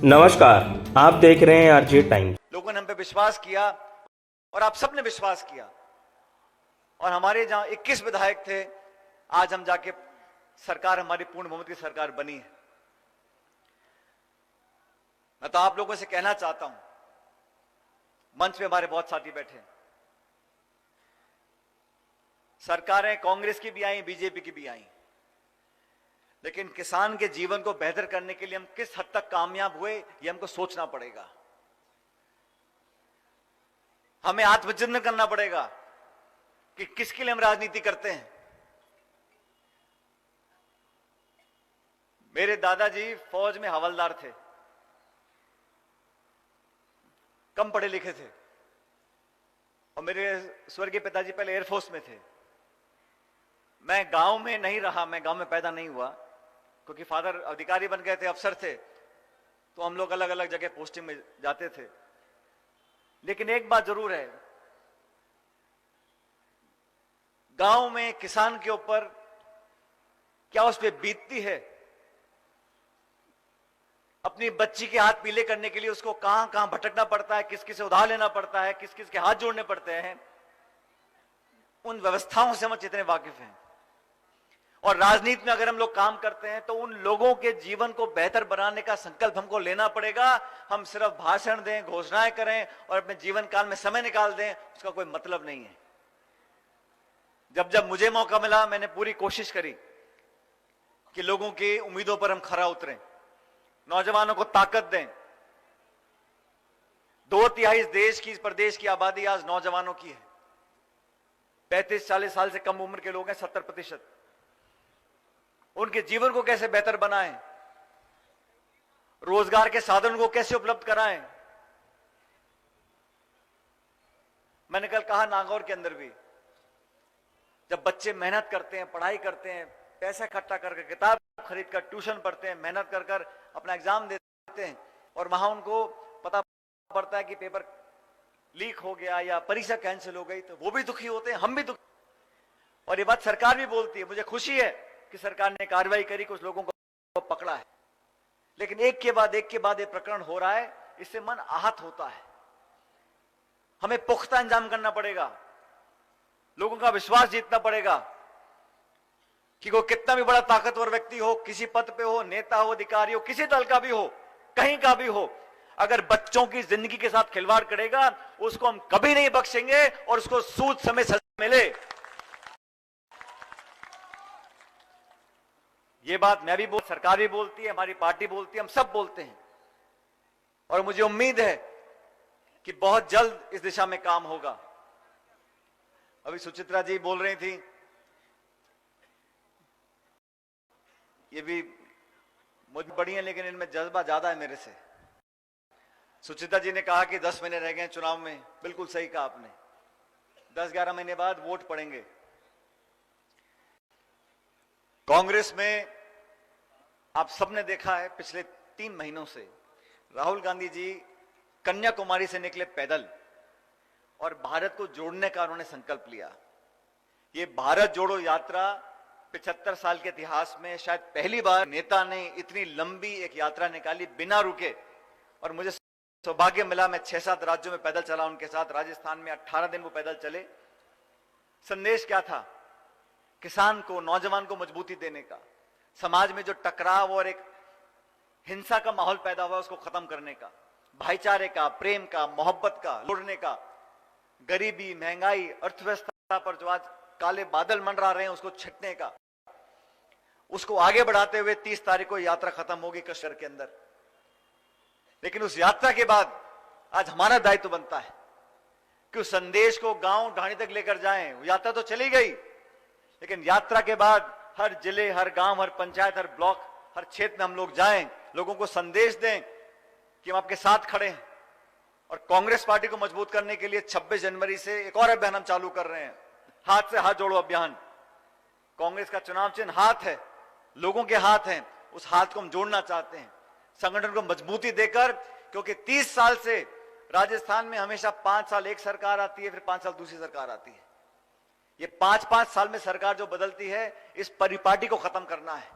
नमस्कार, आप देख रहे हैं आरजे टाइम्स। लोगों ने हम पे विश्वास किया और आप सबने विश्वास किया और हमारे जहां 21 विधायक थे, आज हम जाके सरकार हमारी पूर्ण बहुमत की सरकार बनी है। मैं तो आप लोगों से कहना चाहता हूं, मंच पे हमारे बहुत साथी बैठे हैं, सरकारें कांग्रेस की भी आई, बीजेपी की भी आई, लेकिन किसान के जीवन को बेहतर करने के लिए हम किस हद तक कामयाब हुए ये हमको सोचना पड़ेगा। हमें आत्मचिंतन करना पड़ेगा कि किसके लिए हम राजनीति करते हैं। मेरे दादाजी फौज में हवलदार थे, कम पढ़े लिखे थे, और मेरे स्वर्गीय पिताजी पहले एयरफोर्स में थे। मैं गांव में नहीं रहा, मैं गांव में पैदा नहीं हुआ, क्योंकि फादर अधिकारी बन गए थे, अफसर थे, तो हम लोग अलग अलग जगह पोस्टिंग में जाते थे। लेकिन एक बात जरूर है, गांव में किसान के ऊपर क्या उस पर बीतती है, अपनी बच्ची के हाथ पीले करने के लिए उसको कहां कहां भटकना पड़ता है, किस किस से उधार लेना पड़ता है, किस किस के हाथ जोड़ने पड़ते हैं, उन व्यवस्थाओं से हम जितने वाकिफ हैं। और राजनीति में अगर हम लोग काम करते हैं तो उन लोगों के जीवन को बेहतर बनाने का संकल्प हमको लेना पड़ेगा। हम सिर्फ भाषण दें, घोषणाएं करें और अपने जीवन काल में समय निकाल दें, उसका कोई मतलब नहीं है। जब जब मुझे मौका मिला, मैंने पूरी कोशिश करी कि लोगों की उम्मीदों पर हम खरा उतरें, नौजवानों को ताकत दें। 2/3 देश की, प्रदेश की आबादी आज नौजवानों की है। 35-40 साल से कम उम्र के लोग हैं 70%। उनके जीवन को कैसे बेहतर बनाएं, रोजगार के साधन को कैसे उपलब्ध कराएं। मैंने कल कहा नागौर के अंदर भी, जब बच्चे मेहनत करते हैं, पढ़ाई करते हैं, पैसा इकट्ठा करके, किताब खरीद कर, ट्यूशन पढ़ते हैं, मेहनत कर कर अपना एग्जाम देते हैं, और वहां उनको पता पड़ता है कि पेपर लीक हो गया या परीक्षा कैंसिल हो गई, तो वो भी दुखी होते हैं, हम भी दुखी। और ये बात सरकार भी बोलती है। मुझे खुशी है कि सरकार ने कार्रवाई करी, कुछ लोगों को पकड़ा है, लेकिन एक के बाद ये प्रकरण हो रहा है, इससे मन आहत होता है। हमें पुख्ता इंतजाम करना पड़ेगा, लोगों का विश्वास जीतना पड़ेगा कि वो कितना भी बड़ा ताकतवर व्यक्ति हो, किसी पद पे हो, नेता हो, अधिकारी हो, किसी दल का भी हो, कहीं का भी हो, अगर बच्चों की जिंदगी के साथ खिलवाड़ करेगा, उसको हम कभी नहीं बख्शेंगे और उसको सूद समेत सजा मिले। ये बात मैं भी सरकार भी बोलती है, हमारी पार्टी बोलती है, हम सब बोलते हैं, और मुझे उम्मीद है कि बहुत जल्द इस दिशा में काम होगा। अभी सुचित्रा जी बोल रही थी, ये भी मुझ बड़ी है, लेकिन इनमें जज्बा ज्यादा है मेरे से। सुचित्रा जी ने कहा कि 10 महीने रह गए चुनाव में, बिल्कुल सही कहा आपने। 10-11 महीने बाद वोट पड़ेंगे। कांग्रेस में आप सबने देखा है, पिछले 3 महीनों से राहुल गांधी जी कन्याकुमारी से निकले पैदल और भारत को जोड़ने का उन्होंने संकल्प लिया। ये भारत जोड़ो यात्रा 75 साल के इतिहास में शायद पहली बार नेता ने इतनी लंबी एक यात्रा निकाली बिना रुके। और मुझे सौभाग्य मिला, मैं 6-7 राज्यों में पैदल चला उनके साथ। राजस्थान में 18 दिन वो पैदल चले। संदेश क्या था? किसान को, नौजवान को मजबूती देने का, समाज में जो टकराव और एक हिंसा का माहौल पैदा हुआ उसको खत्म करने का, भाईचारे का, प्रेम का, मोहब्बत का, जोड़ने का, गरीबी, महंगाई, अर्थव्यवस्था पर जो आज काले बादल मंडरा रहे हैं उसको छिटने का, उसको आगे बढ़ाते हुए 30 तारीख को यात्रा खत्म होगी कश्मीर के अंदर। लेकिन उस यात्रा के बाद आज हमारा दायित्व बनता है कि उस संदेश को गांव ढाणी तक लेकर जाएं। यात्रा तो चली गई, लेकिन यात्रा के बाद हर जिले, हर गांव, हर पंचायत, हर ब्लॉक, हर क्षेत्र में हम लोग जाएं, लोगों को संदेश दें कि हम आपके साथ खड़े हैं। और कांग्रेस पार्टी को मजबूत करने के लिए 26 जनवरी से एक और अभियान हम चालू कर रहे हैं, हाथ से हाथ जोड़ो अभियान। कांग्रेस का चुनाव चिन्ह हाथ है, लोगों के हाथ हैं, उस हाथ को हम जोड़ना चाहते हैं संगठन को मजबूती देकर। क्योंकि 30 साल से राजस्थान में हमेशा 5 साल एक सरकार आती है, फिर 5 साल दूसरी सरकार आती है। ये 5-5 साल में सरकार जो बदलती है, इस परिपाटी को खत्म करना है।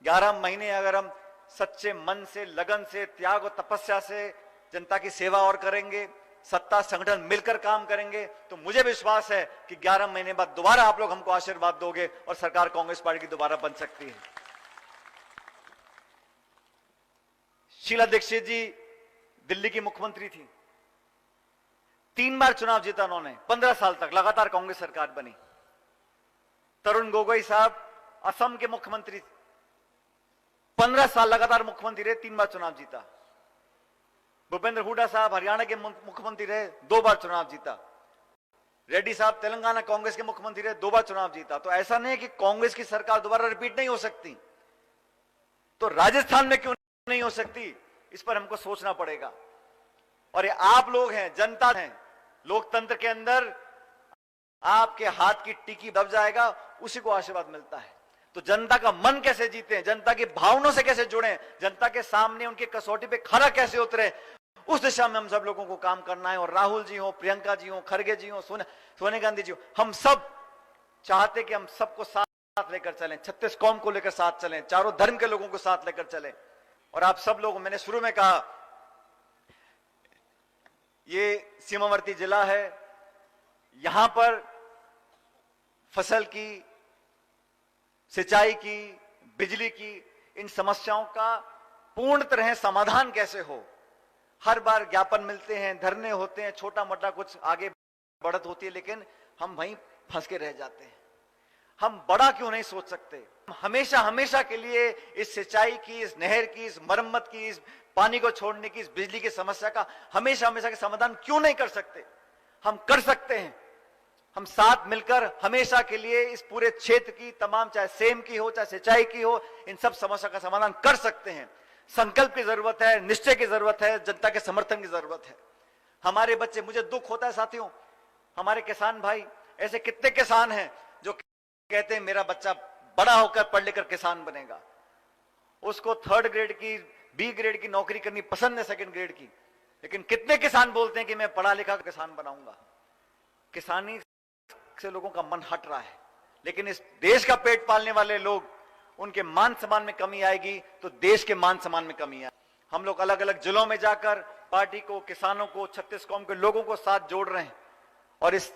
11 महीने अगर हम सच्चे मन से, लगन से, त्याग और तपस्या से जनता की सेवा और करेंगे, सत्ता संगठन मिलकर काम करेंगे, तो मुझे विश्वास है कि 11 महीने बाद दोबारा आप लोग हमको आशीर्वाद दोगे और सरकार कांग्रेस पार्टी की दोबारा बन सकती है। शीला दीक्षित जी दिल्ली की मुख्यमंत्री थी, 3 बार चुनाव जीता उन्होंने, 15 साल तक लगातार कांग्रेस सरकार बनी। तरुण गोगोई साहब असम के मुख्यमंत्री, 15 साल लगातार मुख्यमंत्री रहे, 3 बार चुनाव जीता। भूपेंद्र हुड्डा साहब हरियाणा के मुख्यमंत्री रहे, 2 बार चुनाव जीता। रेड्डी साहब तेलंगाना कांग्रेस के मुख्यमंत्री रहे, 2 बार चुनाव जीता। तो ऐसा नहीं है कि कांग्रेस की सरकार दोबारा रिपीट नहीं हो सकती, तो राजस्थान में क्यों नहीं हो सकती, इस पर हमको सोचना पड़ेगा। और ये आप लोग हैं, जनता हैं, लोकतंत्र के अंदर आपके हाथ की टिकी दब जाएगा, उसी को आशीर्वाद मिलता है। तो जनता का मन कैसे जीते, जनता की भावनाओं से कैसे जुड़े, जनता के सामने उनकी कसौटी पे खरा कैसे उतरे, उस दिशा में हम सब लोगों को काम करना है। और राहुल जी हो, प्रियंका जी हो, खड़गे जी हो, सोनिया गांधी जी हो, हम सब चाहते कि हम सबको साथ लेकर चलें, 36 कौम को लेकर साथ चलें, चारों धर्म के लोगों को साथ लेकर चलें। और आप सब लोग, मैंने शुरू में कहा, ये सीमावर्ती जिला है, यहां पर फसल की, सिंचाई की, बिजली की, इन समस्याओं का पूर्ण तरह समाधान कैसे हो। हर बार ज्ञापन मिलते हैं, धरने होते हैं, छोटा मोटा कुछ आगे बढ़त होती है, लेकिन हम वहीं फंस के रह जाते हैं। हम बड़ा क्यों नहीं सोच सकते, हमेशा हमेशा के लिए इस सिंचाई की, इस नहर की, इस मरम्मत की, इस पानी को छोड़ने की, इस बिजली की समस्या का हमेशा हमेशा के समाधान क्यों नहीं कर सकते। हम कर सकते हैं, हम साथ मिलकर हमेशा के लिए इस पूरे क्षेत्र की तमाम, चाहे सेम की हो, चाहे सिंचाई की हो, इन सब समस्या का समाधान कर सकते हैं। संकल्प की जरूरत है, निश्चय की जरूरत है, जनता के समर्थन की जरूरत है। हमारे बच्चे, मुझे दुख होता है साथियों, हमारे किसान भाई, ऐसे कितने किसान हैं जो कहते हैं मेरा बच्चा बड़ा होकर पढ़ लिखकर किसान बनेगा, उसको 3rd ग्रेड की, B ग्रेड की नौकरी करनी पसंद है, 2nd ग्रेड की, लेकिन कितने किसान बोलते हैं कि मैं पढ़ा लिखा किसान बनाऊंगा। किसानी से लोगों का मन हट रहा है, लेकिन इस देश का पेट पालने वाले लोग, उनके मान सम्मान में कमी आएगी तो देश के मान सम्मान में कमी आएगी। हम लोग अलग अलग जिलों में जाकर पार्टी को, किसानों को, 36 कौम के लोगों को साथ जोड़ रहे हैं। और इस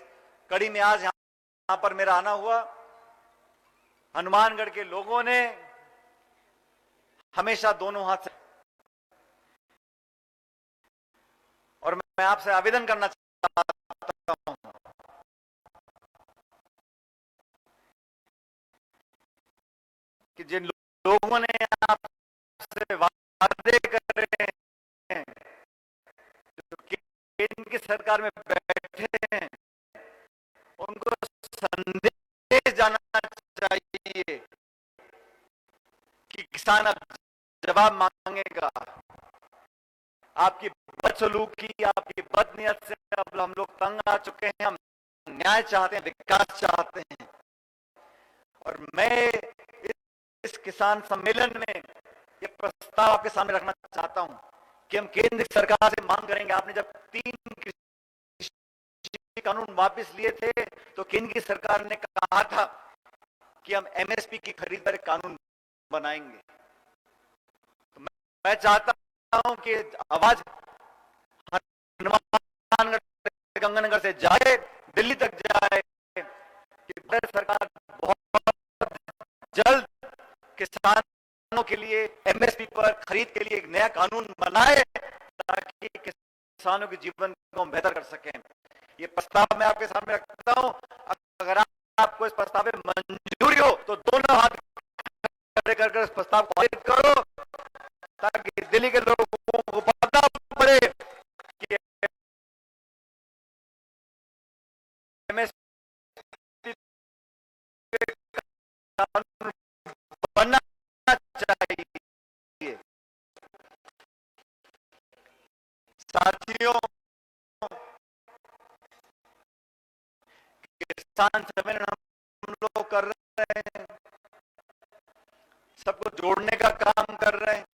कड़ी में आज यहां पर मेरा आना हुआ, हनुमानगढ़ के लोगों ने हमेशा दोनों हाथ से, और मैं आपसे आवेदन करना चाहता हूं कि जिन लोगों ने आपसे वादे करे हैं, जो केंद्र की सरकार में बैठे हैं, उनको संदेश जाना चाहिए कि किसान अब जवाब मांगेगा। आपकी बदसलूकी, आपकी बदनीयत से अब हम लोग तंग आ चुके हैं, हम न्याय चाहते हैं, विकास चाहते हैं। और मैं इस किसान सम्मेलन में ये प्रस्ताव आपके सामने रखना चाहता हूं कि हम केंद्र सरकार से मांग करेंगे। आपने जब 3 कृषि कानून वापस लिए थे तो केंद्र की सरकार ने कहा था कि हम MSP की खरीद पर कानून बनाएंगे। तो मैं चाहता हूं कि आवाज हनुमानगढ़, गंगानगर से जाए, दिल्ली तक जाए कि भारत सरकार बहुत जल्द किसानों के लिए MSP पर खरीद के लिए एक नया कानून बनाए, ताकि किसानों के जीवन को हम बेहतर कर सकें। ये प्रस्ताव मैं आपके सामने रखता हूं। अगर आपको इस प्रस्ताव में मंजूरी हो तो दोनों हाथ खड़े कर इस प्रस्ताव को पारित करो, ताकि दिल्ली के लोगों को पता पड़े कि MSP कानून बनना चाहिए। साथियों, किसान सम्मेलन हम लोग कर रहे हैं, सबको जोड़ने का काम कर रहे हैं।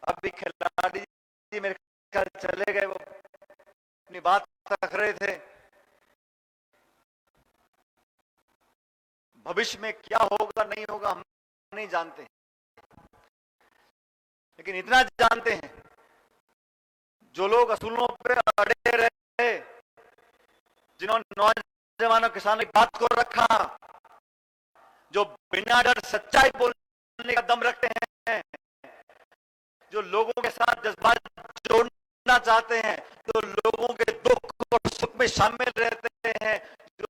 अभी खिलाड़ी जी मेरे ख्याल चले गए, वो अपनी बात रख रहे थे। भविष्य में क्या होगा नहीं होगा हम नहीं जानते, लेकिन इतना जानते हैं, जो लोग असूलों पे अड़े रहे, जिन्होंने नौजवानों किसानों की बात को रखा, जो बिना डर सच्चाई बोलने का दम रखते हैं, जो लोगों के साथ जज्बात जोड़ना चाहते हैं, जो लोगों के दुख और सुख में शामिल रहते हैं, जो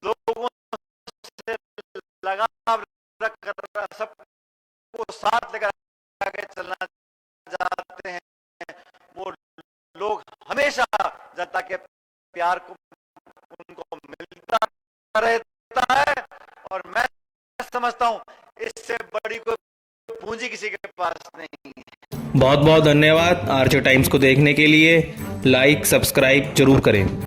लोगों से लगाव रखकर सबको साथ लेकर आगे चलना चाहते हैं, वो लोग हमेशा जनता के प्यार को उनको मिलता रहता है। और मैं समझता हूं इससे बड़ी कोई पूंजी किसी के पास नहीं है। बहुत बहुत धन्यवाद। आरजे टाइम्स को देखने के लिए लाइक सब्सक्राइब जरूर करें।